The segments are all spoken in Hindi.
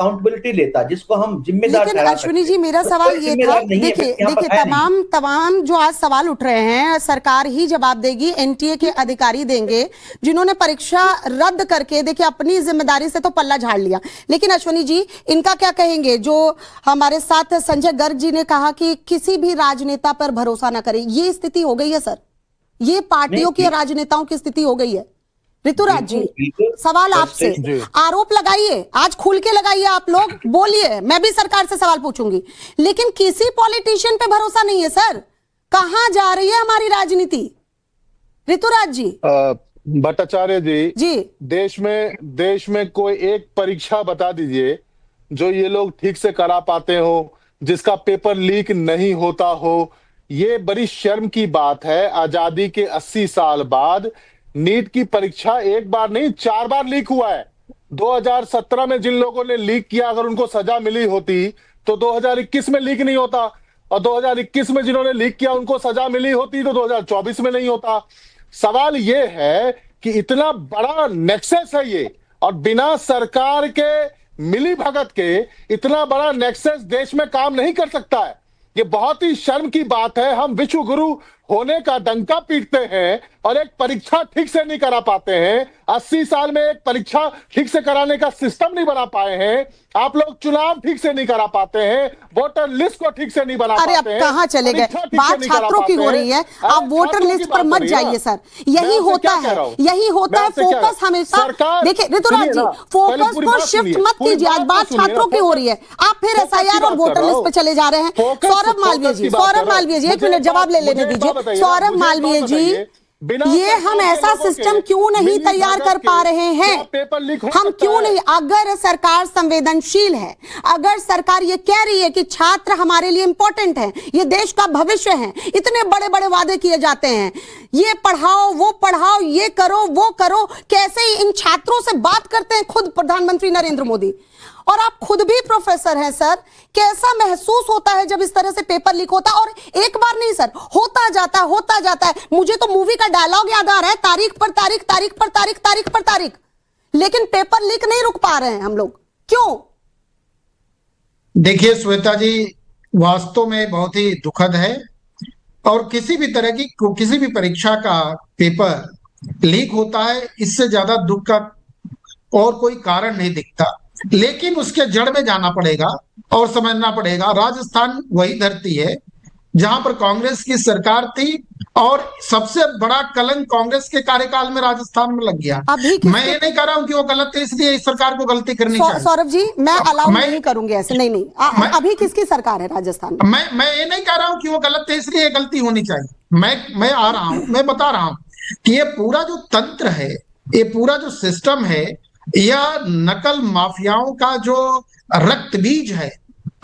अकाउंटेबिलिटी लेता, जिसको हम जिम्मेदार लेकिन ठहरा अश्विनी सकते जी, मेरा तो सवाल कोई ये जिम्मेदार था, नहीं है, देखिए यहाँ पर देखिए, है नहीं। तमाम जो आज सवाल उठ रहे हैं सरकार ही जवाब देगी, एनटीए के अधिकारी देंगे जिन्होंने परीक्षा रद्द करके देखिए अपनी जिम्मेदारी से तो पल्ला झाड़ लिया। लेकिन अश्विनी जी, इनका क्या कहेंगे? जो हमारे साथ संजय गर्ग जी ने कहा कि किसी भी राजनेता पर भरोसा ना करें, ये स्थिति हो गई है सर, ये पार्टियों की, राजनेताओं की स्थिति हो गई है। ऋतुराज जी, सवाल आपसे, आरोप लगाइए, आज खुल के लगाइए, आप लोग बोलिए, मैं भी सरकार से सवाल पूछूंगी, लेकिन किसी पॉलिटिशियन पे भरोसा नहीं है सर। कहां जा रही है हमारी राजनीति? ऋतुराज जी। भट्टाचार्य जी, देश में कोई एक परीक्षा बता दीजिए जो ये लोग ठीक से करा पाते हो, जिसका पेपर लीक नहीं होता हो। ये बड़ी शर्म की बात है, आजादी के 80 साल बाद नीट की परीक्षा एक बार नहीं 4 बार लीक हुआ है। 2017 में जिन लोगों ने लीक किया, अगर उनको सजा मिली होती तो 2021 में लीक नहीं होता, और 2021 में जिन्होंने लीक किया उनको सजा मिली होती तो 2024 में नहीं होता। सवाल ये है कि इतना बड़ा नेक्सस है ये, और बिना सरकार के मिली भगत के इतना बड़ा नेक्सस देश में काम नहीं कर सकता है। ये बहुत ही शर्म की बात है। हम विश्व गुरु होने का डंका पीटते हैं और एक परीक्षा ठीक से नहीं करा पाते हैं। 80 साल में एक परीक्षा ठीक से कराने का सिस्टम नहीं बना पाए हैं। आप लोग चुनाव ठीक से नहीं करा पाते हैं, वोटर लिस्ट को ठीक से नहीं बना पाते हैं। अरे अब कहां चले गए? बात छात्रों की हो रही है, आप वोटर लिस्ट पर मत जाइए सर। यही होता है, यही होता है। फोकस हमेशा, देखिए ऋतुराज जी, फोकस को शिफ्ट मत कीजिए। आज बात छात्रों की हो रही है, आप फिर एसआईआर और वोटर लिस्ट पे चले जा रहे हैं। सौरभ मालवीय जी, एक मिनट जवाब ले लेने दीजिए। सौरभ मालवीय जी, ये हम ऐसा सिस्टम क्यों नहीं तैयार कर पा रहे हैं? हम क्यों नहीं? अगर सरकार संवेदनशील है, अगर सरकार ये कह रही है कि छात्र हमारे लिए इंपॉर्टेंट है, ये देश का भविष्य है, इतने बड़े बड़े वादे किए जाते हैं, ये पढ़ाओ वो पढ़ाओ, ये करो वो करो, कैसे इन छात्रों से बात करते हैं खुद प्रधानमंत्री नरेंद्र मोदी, और आप खुद भी प्रोफेसर हैं सर। कैसा महसूस होता है जब इस तरह से पेपर लीक होता है? और एक बार नहीं सर, होता जाता है। मुझे तो मूवी का डायलॉग याद आ रहा है, तारीख पर तारीख, तारीख पर तारीख, तारीख पर तारीख, लेकिन पेपर लीक नहीं रुक पा रहे हैं हम लोग, क्यों? देखिए श्वेता जी, वास्तव में बहुत ही दुखद है, और किसी भी तरह की किसी भी परीक्षा का पेपर लीक होता है, इससे ज्यादा दुख का और कोई कारण नहीं दिखता। लेकिन उसके जड़ में जाना पड़ेगा और समझना पड़ेगा। राजस्थान वही धरती है जहां पर कांग्रेस की सरकार थी, और सबसे बड़ा कलंक कांग्रेस के कार्यकाल में राजस्थान में लग गया। मैं ये नहीं कह रहा हूं कि वो गलत है, इसलिए इस सरकार को गलती करनी चाहिए। सौरभ जी, मैं अलाउ नहीं करूंगी ऐसे, नहीं। अभी किसकी सरकार है राजस्थान में? मैं ये नहीं कह रहा हूं कि वो गलत है इसलिए गलती होनी चाहिए। मैं आ रहा हूं, मैं बता रहा हूं कि ये पूरा जो तंत्र है, ये पूरा जो सिस्टम है, यह नकल माफियाओं का जो रक्त बीज है,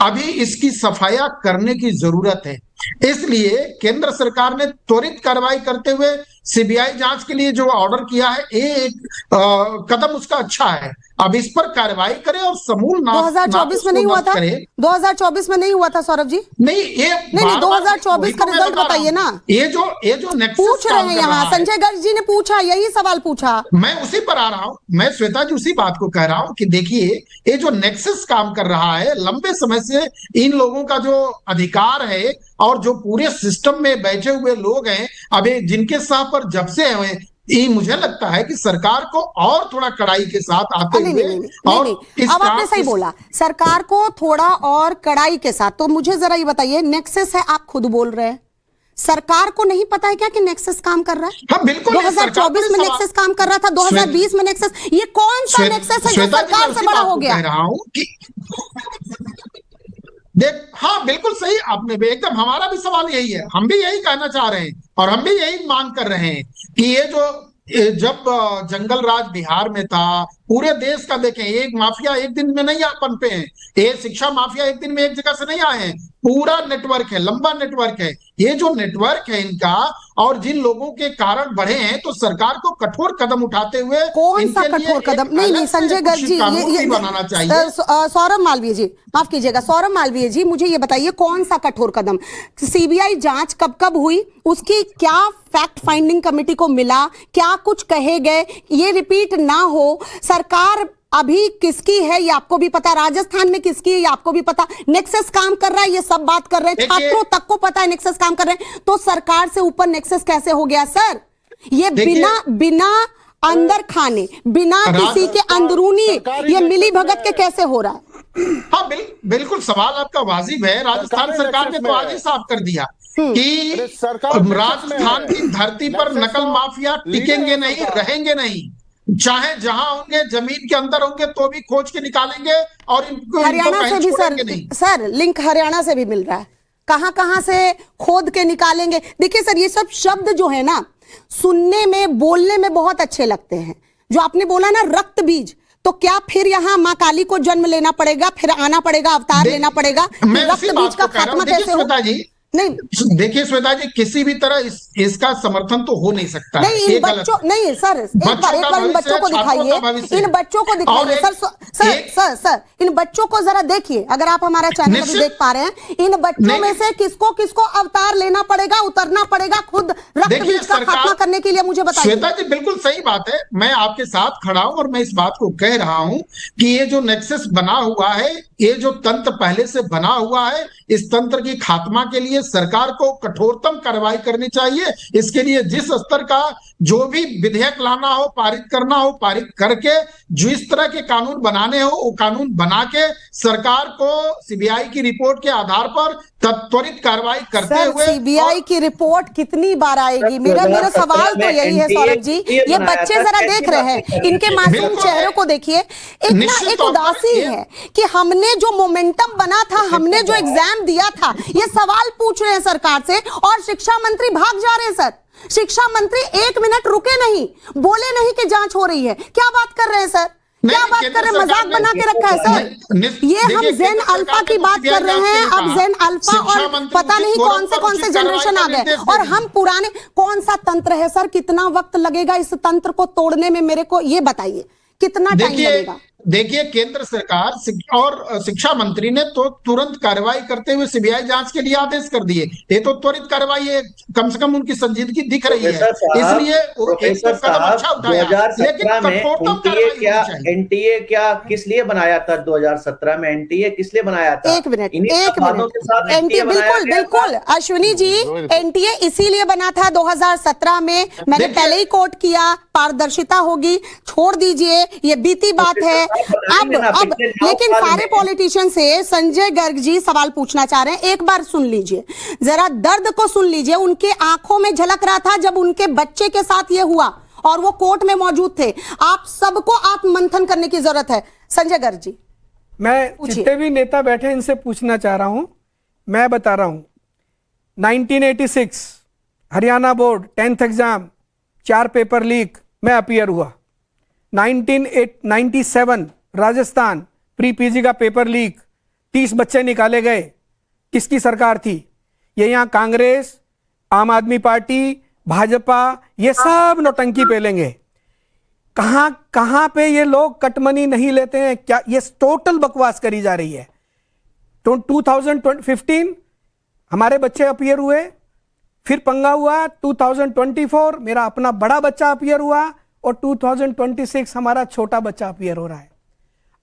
अभी इसकी सफाया करने की जरूरत है। इसलिए केंद्र सरकार ने त्वरित कार्रवाई करते हुए सीबीआई जांच के लिए जो ऑर्डर किया है, एक कदम उसका अच्छा है। अब इस पर कार्रवाई करें और समूल 2024 में नहीं हुआ था? 2024 में नहीं हुआ था सौरभ जी? नहीं 2024 का रिजल्ट बताइए ना। ये जो नेक्सस पूछ रहे हैं यहाँ, संजय गर्ग जी ने पूछा, यही सवाल पूछा। मैं उसी पर आ रहा हूँ, मैं श्वेता जी उसी बात को कह रहा हूँ कि देखिए, ये जो नेक्सस काम कर रहा है, लंबे समय से इन लोगों का जो अधिकार है और जो पूरे सिस्टम में बैठे हुए लोग हैं, अभी जिनके साथ पर जब से हुए, ये मुझे लगता है कि सरकार को और थोड़ा कड़ाई के साथ आते हुए, अब आपने सही बोला, सरकार को थोड़ा और कड़ाई के साथ। तो मुझे जरा ये बताइए, नेक्सस है, आप खुद बोल रहे हैं, सरकार को नहीं पता है क्या कि नेक्सस काम कर रहा है? हाँ, बिल्कुल। 2024 में नेक्सस काम कर रहा था, 2020 में नेक्सस, ये कौन सा नेक्सस है जो सरकार से बड़ा हो गया? कह रहा हूं कि देख, हाँ बिल्कुल सही आपने भी, एकदम हमारा भी सवाल यही है, हम भी यही कहना चाह रहे हैं और हम भी यही मांग कर रहे हैं कि ये जो जब जंगल राज बिहार में था, पूरे देश का देखें, एक माफिया एक दिन में नहीं आ पनपे हैं, ये शिक्षा माफिया एक दिन में एक जगह से नहीं आए हैं, पूरा नेटवर्क है, लंबा नेटवर्क है। ये जो नेटवर्क है इनका, और जिन लोगों के कारण बढ़े हैं, तो सरकार को कठोर कदम उठाते हुए कौन सा कठोर कदम? नहीं संजय गर्ग जी, ये बनाना चाहिए। सौरभ मालवीय जी, माफ कीजिएगा, सौरभ मालवीय जी, मुझे ये बताइए कौन सा कठोर कदम? सीबीआई जांच कब हुई, उसकी क्या फैक्ट फाइंडिंग कमेटी को मिला, क्या कुछ कहे गए, ये रिपीट ना हो, सरकार अभी किसकी है ये आपको भी पता, राजस्थान में किसकी है ये आपको भी पता, नेक्सस काम कर रहा है, ये सब बात कर रहे हैं, छात्रों तक को पता है नेक्सस काम कर रहे हैं, तो सरकार से ऊपर नेक्सस कैसे हो गया सर? ये बिना अंदर खाने, बिना किसी के अंदरूनी ये मिली भगत के कैसे हो रहा है? हाँ बिल्कुल सवाल आपका वाजिब है। राजस्थान सरकार ने तो आज ही साफ कर दिया कि राजस्थान की धरती पर नकल माफिया टिकेंगे नहीं, रहेंगे नहीं, चाहे जहां होंगे जमीन के अंदर होंगे तो भी खोज के निकालेंगे और इनको हरियाणा से भी सर लिंक हरियाणा से भी मिल रहा है, कहां से खोद के निकालेंगे। देखिए सर ये सब शब्द जो है ना सुनने में बोलने में बहुत अच्छे लगते हैं, जो आपने बोला ना रक्त बीज, तो क्या फिर यहाँ माँ काली को जन्म लेना पड़ेगा, फिर आना पड़ेगा, अवतार लेना पड़ेगा? रक्त बीज का खात्मा कैसे होगा? नहीं देखिए श्वेता जी, किसी भी तरह इसका समर्थन तो हो नहीं सकता। नहीं इन बच्चों, नहीं सर एक बार इन बच्चों को दिखाइए, इन बच्चों को दिखाइए सर इन बच्चों को जरा देखिए, अगर आप हमारा चैनल अभी देख पा रहे हैं, इन बच्चों में से किसको किसको अवतार लेना पड़ेगा, उतरना पड़ेगा खुद रक्त बीज का खात्मा करने के लिए? मुझे बताइए। श्वेता जी बिल्कुल सही बात है, मैं आपके साथ खड़ा हूं और मैं इस बात को कह रहा हूं कि ये जो नेक्सस बना हुआ है, ये जो तंत्र पहले से बना हुआ है, इस तंत्र की खात्मा के लिए सरकार को कठोरतम कार्रवाई करनी चाहिए। इसके लिए जिस स्तर का जो भी विधेयक लाना हो, पारित करना हो, पारित करके जो इस तरह के कानून बनाने हो वो कानून बना के सरकार को सीबीआई की रिपोर्ट के आधार पर त्वरित कार्रवाई करते हुए। सीबीआई की रिपोर्ट कितनी बार आएगी? मेरा सवाल तो यही है सौरभ जी, ये बच्चे जरा देख रहे हैं, इनके मासूम चेहरों को देखिए, एक उदासी है कि हमने जो मोमेंटम बना था, हमने जो एग्जाम दिया था, ये सवाल पूछ रहे हैं सरकार से और शिक्षा मंत्री भाग जा रहे हैं सर। शिक्षा मंत्री 1 मिनट रुके नहीं, बोले नहीं कि जांच हो रही है। क्या बात कर रहे हैं सर? क्या बात कर रहे हैं? मजाक बना के रखा है सर। ये हम जेन अल्फा की बात कर रहे हैं, अब जेन अल्फा और पता नहीं कौन से जनरेशन आ गए, और हम पुराने कौन सा तंत्र है सर? कितना वक्त लगेगा इस तंत्र को तोड़ने में? मेरे को ये बताइए कितना टाइम लगेगा? देखिए केंद्र सरकार और शिक्षा मंत्री ने तो तुरंत कार्रवाई करते हुए सीबीआई जांच के लिए आदेश कर दिए। ये तो त्वरित कार्रवाई है, कम से कम उनकी संजीदगी दिख रही है, इसलिए कदम अच्छा उठाया। लेकिन एनटीए क्या किस लिए बनाया था? 2017 में एनटीए किस लिए बनाया था? एक मिनट एनटीए बिल्कुल अश्विनी जी, एनटीए इसीलिए बना था 2017 में। मैंने पहले ही कोट किया, पारदर्शिता होगी, छोड़ दीजिए, ये बीती बात है। अब लेकिन सारे पॉलिटिशियन से संजय गर्ग जी सवाल पूछना चाह रहे हैं, एक बार सुन लीजिए, जरा दर्द को सुन लीजिए। उनके आंखों में झलक रहा था जब उनके बच्चे के साथ ये हुआ और वो कोर्ट में मौजूद थे। आप सबको आत्ममंथन करने की जरूरत है। संजय गर्ग जी, मैं जितने भी नेता बैठे इनसे पूछना चाह रहा हूं, मैं बता रहा हूं 1986 Haryana board 10th exam 4 paper leak में अपीयर हुआ। 1997 राजस्थान प्री पीजी का पेपर लीक, 30 बच्चे निकाले गए। किसकी सरकार थी ये? यहाँ कांग्रेस, आम आदमी पार्टी, भाजपा, ये सब नौटंकी पेलेंगे। कहां पे ये लोग कटमनी नहीं लेते हैं क्या? ये टोटल बकवास करी जा रही है। तो 2015 हमारे बच्चे अपीयर हुए, फिर पंगा हुआ 2024 मेरा अपना बड़ा बच्चा अपीयर हुआ, और 2026 हमारा छोटा बच्चा अपीयर हो रहा है।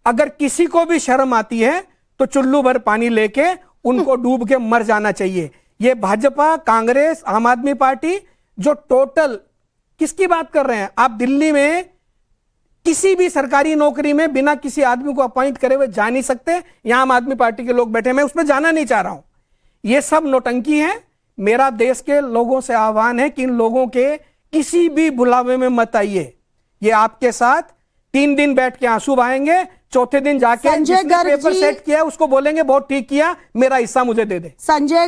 अगर किसी को भी शर्म आती है तो चुल्लू भर पानी लेके उनको डूब के मर जाना चाहिए। ये भाजपा, कांग्रेस, आम आदमी पार्टी जो टोटल किसकी बात कर रहे हैं? आप दिल्ली में किसी भी सरकारी नौकरी में बिना किसी आदमी को अपॉइंट करे हुए जा नहीं सकते। यहां आम आदमी पार्टी के लोग बैठे, मैं उसमें जाना नहीं चाह रहा हूं। ये सब नौटंकी है। मेरा देश के लोगों से आह्वान है कि इन लोगों के किसी भी बुलावे में मत आइए। ये आपके साथ 3 दिन बैठ के आंसू बहाएंगे, चौथे दिन जाके जिसने पेपर सेट किया उसको बोलेंगे बहुत ठीक किया, मेरा हिस्सा मुझे दे दे। संजय